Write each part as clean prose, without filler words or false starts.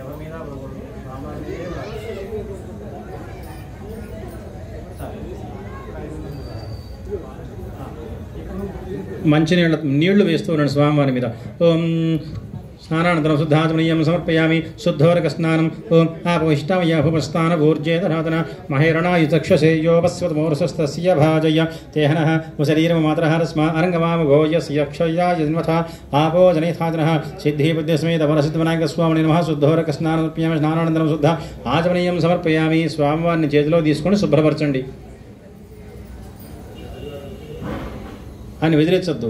ఎవరి మీద పడకూడదు, సామాన్యుడే మంచినీళ్ళ నీళ్లు వేస్తూ ఉన్నాడు స్వామివారి మీద. ఓం స్నానానంతరం శుద్ధాచమనీయం సమర్పయామి. శుద్ధోరక స్నానం. ఓం ఆపోయిష్టామయ్యాభుపస్థాన భూర్జేతరాధన మహేరణాయుతక్షసేయోపస్వతమోరసస్తస్య భాజయ తేహనః శరీరం మాతరహరస్మా అరంగమామఘోయస్య క్షయాయ జన్మథ ఆపో జనేథాజనః సిద్ధిబుద్ధిస్మేత వరసిద్ధవినాయక స్వామిని నమః. శుద్ధోరక స్నానం సమర్పయామి. స్నానానంతరం శుద్ధ ఆచమనీయం సమర్పయామి. స్వామివారిని చేతిలో తీసుకొని శుభ్రపరచండి అని విదిలించొద్దు.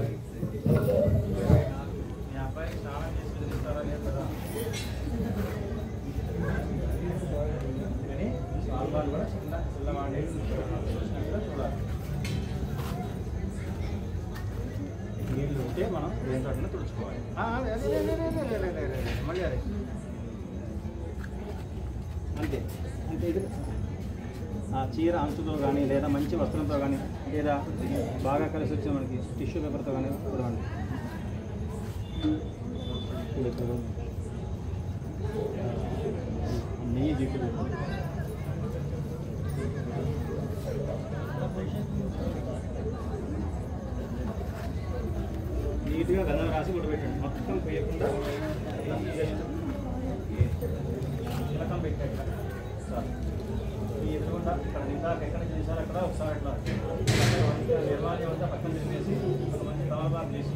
నీళ్ళు ఉంటే మనం దేంతో తుడుచుకోవాలి. మళ్ళీ అదే అంతే అంతే. ఇది ఆ చీర అంచుతో కానీ లేదా మంచి వస్త్రంతో కానీ లేదా బాగా కలిసి వచ్చిన మనకి టిష్యూ పేపర్తో కానీ చూడండి. నెయ్యి జిక్కులు నీట్గా గంధం రాసి కూడా పెట్టండి. మొత్తం పోయకుండా తిలకం పెట్టాక ఈ ఎదురుగుండా ఇక్కడ ఇందాక ఎక్కడ చేశారు అక్కడ ఒకసారి అట్లా నిర్మాణం అంతా పక్కన తిరిగేసి ఒక మంచి తమలపాకు చేసి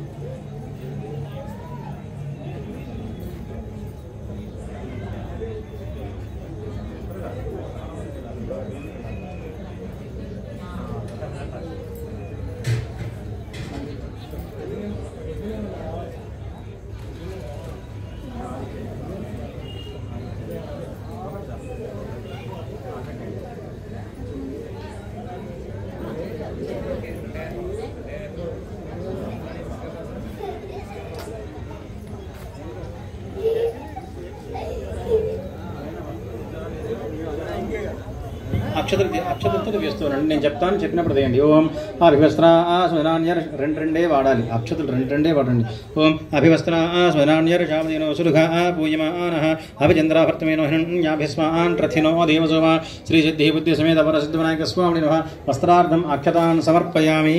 అక్షతలతో వేస్తున్నాను. నేను చెప్తాను, చెప్పినప్పుడు వేయండి. ఓం అభివస్త్ర స్మరాన్యర్ రెండే వాడాలి. అక్షతలు రెండే వాడండి. ఓం అభివస్త్ర స్మరాన్యర్ శామదేనో సులుఘ పూయమానః అభిచంద్రాభర్తమేనో హిరణ్యాభిస్మాన్ రథినో దేవసోమా శ్రీ సిద్ధి బుద్ధి సమేత వరసిద్ధవినాయక స్వామిని నమః. వస్త్రార్థం అక్షతాన్ సమర్పయామి.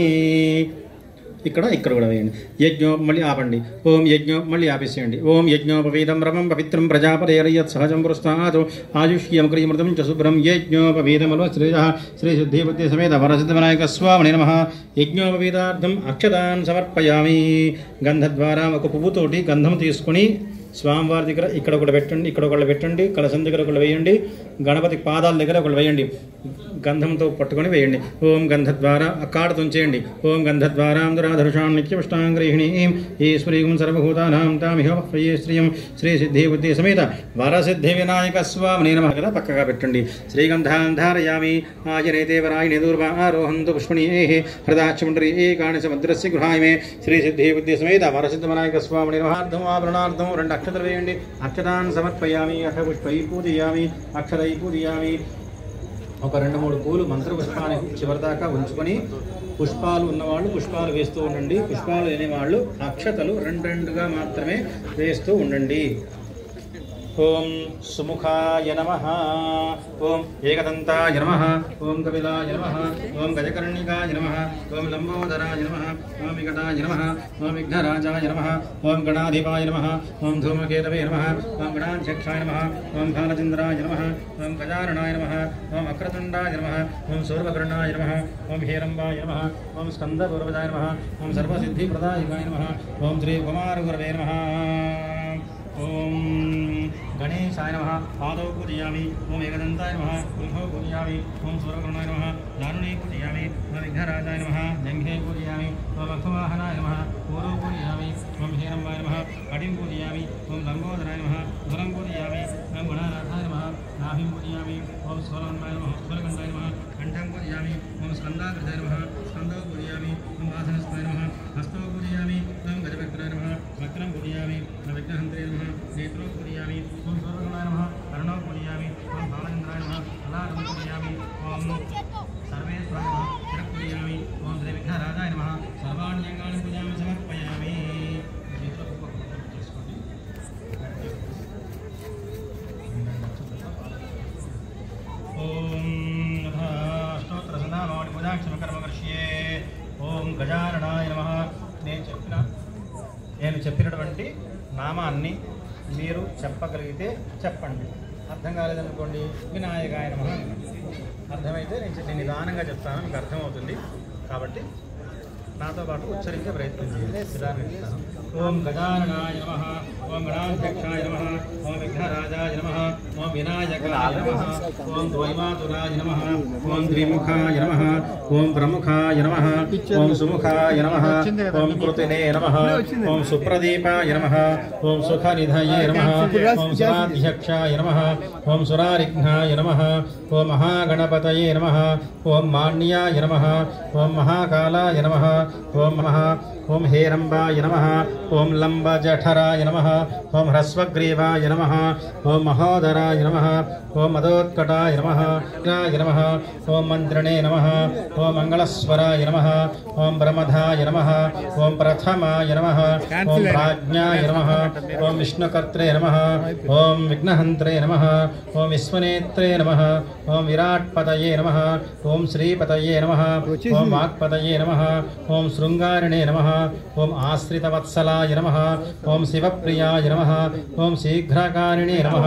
ఇక్కడ కూడా వేయండి. యజ్ఞో మళ్ళీ ఆపండి. ఓం యజ్ఞో మళ్ళీ ఆపేసేయండి. ఓం యజ్ఞోపవీతం రమం పవిత్రం ప్రజాపతేరయత్ సహజం పురస్తాత్ ఆయుష్యమృతం చ శుభ్రం యజ్ఞోపవీతమలో శ్రేయ శ్రీ సిద్ధి బుద్ధి సమేత వరసిద్ధవినాయక స్వామిని నమః. యజ్ఞోపవీతార్థం అక్షతాన్ సమర్పయామి. గంధద్వారా ఒక పువ్వుతోటి గంధం తీసుకుని స్వామివారి దగ్గర ఇక్కడ ఒకటి పెట్టండి, ఇక్కడ ఒకళ్ళు పెట్టండి, కలసం దగ్గర ఒకళ్ళు వేయండి, గణపతి పాదాల దగ్గర ఒకళ్ళు వేయండి. గంధంతో పట్టుకొని వేయండి. ఓం గంధద్వారా అక్కాడ తుంచేయండి. ఓం గంధద్వారాం దురాధరుషాం నిత్యపుష్టాంగ్రీహిణీం ఈశ్వరీం సర్వభూతానాం తామిహోపయే శ్రియం శ్రీ సిద్ధి బుద్ధి సమేత వరసిద్ధి వినాయక స్వామిని నమః. కదా పక్కగా పెట్టండి. శ్రీగంధాన్ ధారయామి. ఆజనేతేవరాయణి దూర్వారోహంతు పుష్పణీయేః హృదాచముండరీ ఏకాని సముద్రస్య గృహాయమే శ్రీ సిద్ధి బుద్ధి సమేత వరసిద్ధి వినాయక స్వామిని నమః. ఆభరణార్థం రెండు అక్షతలు వేయండి. అక్షతాన్ సమర్పయామి. అక్షపుష్పై పూజయామి. అక్షరై పూజయామి. ఒక 2-3 పూలు మంత్రపుష్పానికి చివరిదాకా ఉంచుకొని పుష్పాలు ఉన్నవాళ్ళు పుష్పాలు వేస్తూ ఉండండి. పుష్పాలు లేని వాళ్ళు అక్షతలు 2గా మాత్రమే వేస్తూ ఉండండి. ఓం సుముఖాయ నమః. ఓం ఏకదంతాయ నమః. ఓం కపిలాయ నమః. ఓం గజకర్ణికాయ నమః. ఓం లంబోదరాయ నమః. ఓం వికటాయ నమః. ఓం విఘ్నరాజాయ నమః. ఓం గణాధిపాయ నమః. ఓం ధూమకేతవే నమః. ఓం గణాధ్యక్షాయ నమః. ఓం బాలచంద్రాయ నమః. ఓం గజాననాయ నమః. ఓం వక్రతుండాయ నమః. ఓం సూర్వకర్ణాయ నమః. ఓం హేరంబాయ నమః. ఓం స్కందపూర్వజాయ నమః. ఓం సర్వసిద్ధిప్రదాయకాయ నమః. ఓం శ్రీ కుమారగురవే నమః. ఓం గణేశాయ నమః. పాదౌ పూజయామి. ఓం ఏకదంతాయ నమః. కుంభౌ పూజయామి. ఓం సూర్యకర్ణాయ నమః. దారుణే పూజయామి. ఓం విఘ్నరాజాయ నమః. జంఘే పూజయామి. ఓం అక్షవాహనాయ నమః. పూర్వౌ పూజయామి. ఓం హేరంబాయ నమః. కటిం పూజయామి. ఓం లంబోదరాయ నమః. ధురం పూజయామి. ఓం గణనాథాయ నమః. నాభిం పూజయామి. ఓం స్వరంబాయ నమః. స్వరకంఠాయ నమః. కంఠం పూజయామి. ఓం స్కందాగ్రజాయ నమః. స్కందౌ పూజయామి. ఓం వాసనస్థాయ నమః. హస్తౌ పూజయామి. ఓం గజవక్త్రాయ నమః. వక్త్రం పూజయామి. ఓం విఘ్నహంత్రే నమః. నేత్రౌ పూజయామి. ఓం సూర్యకర్ణాయ నమః. కర్ణౌ పూజయామి. ఓం బాలచంద్రాయ నమః. అలారం పూజయామి. ఓం సర్వేశ్వరాయ నమః. శిరః పూజయామి. ఓం శ్రీ విఘ్నరాజాయ నమః. సర్వాణ్యంగాని పూజయామి సమర్పయామి. నామాన్ని మీరు చెప్పగలిగితే చెప్పండి. అర్థం కాలేదనుకోండి వినాయకాయ నమః అర్థమైతే నేను నిదానంగా చెప్తాను, మీకు అర్థమవుతుంది. కాబట్టి నాతో పాటు ఉచ్చరించే ప్రయత్నం చేయండి. నిదానంగా చెప్తాను. ఓం గజాననాయ నమః, ఓం గణాధ్యక్షాయ నమః, ఓం విఘ్నరాజాయ నమః, ఓం వినాయకాయ నమః, ఓం ద్వైమాతురాయ నమః, ఓం ద్విముఖాయ నమః, ఓం ప్రముఖాయ నమః, ఓం సుముఖాయ నమః, ఓం కృతినే నమః, ఓం సుప్రదీపాయ నమః, ఓం సుఖనిధయే నమః, ఓం సురాధ్యక్షాయ నమః, ఓం సురారిఘ్నాయ నమః, ఓం మహాగణపతయే నమః, ఓం మాన్యాయ నమః, ఓం మహాకాలాయ నమః, ఓం నమః, ఓం హేరంబాయ నమః, ఓం లంబజఠరాయ నమః, ఓం హ్రస్వగ్రీవాయ నమః, ఓం మహోదరాయ నమః, ఓం మదోత్కటాయ నమః, నమః, ఓం మంత్రిణే నమః, ఓం మంగళస్వరాయ నమః, ఓం ప్రమథాయ నమః, ఓం ప్రథమాయ నమః, ఓం ప్రాజ్ఞాయ నమః, ఓం విష్ణుకర్త్రే నమః, ఓం విఘ్నహంత్రే నమః, ఓం విశ్వనేత్రే నమః, ఓం విరాట్పతయే నమః, ఓం శ్రీపతయే నమః, ఓం వాక్పతయే నమః, ఓం శృంగారిణే నమః, ఓం ఆశ్రితవత్సలాయ నమః, ఓం శివప్రియాయ నమః, ఓం శీఘ్రకారిణే నమః.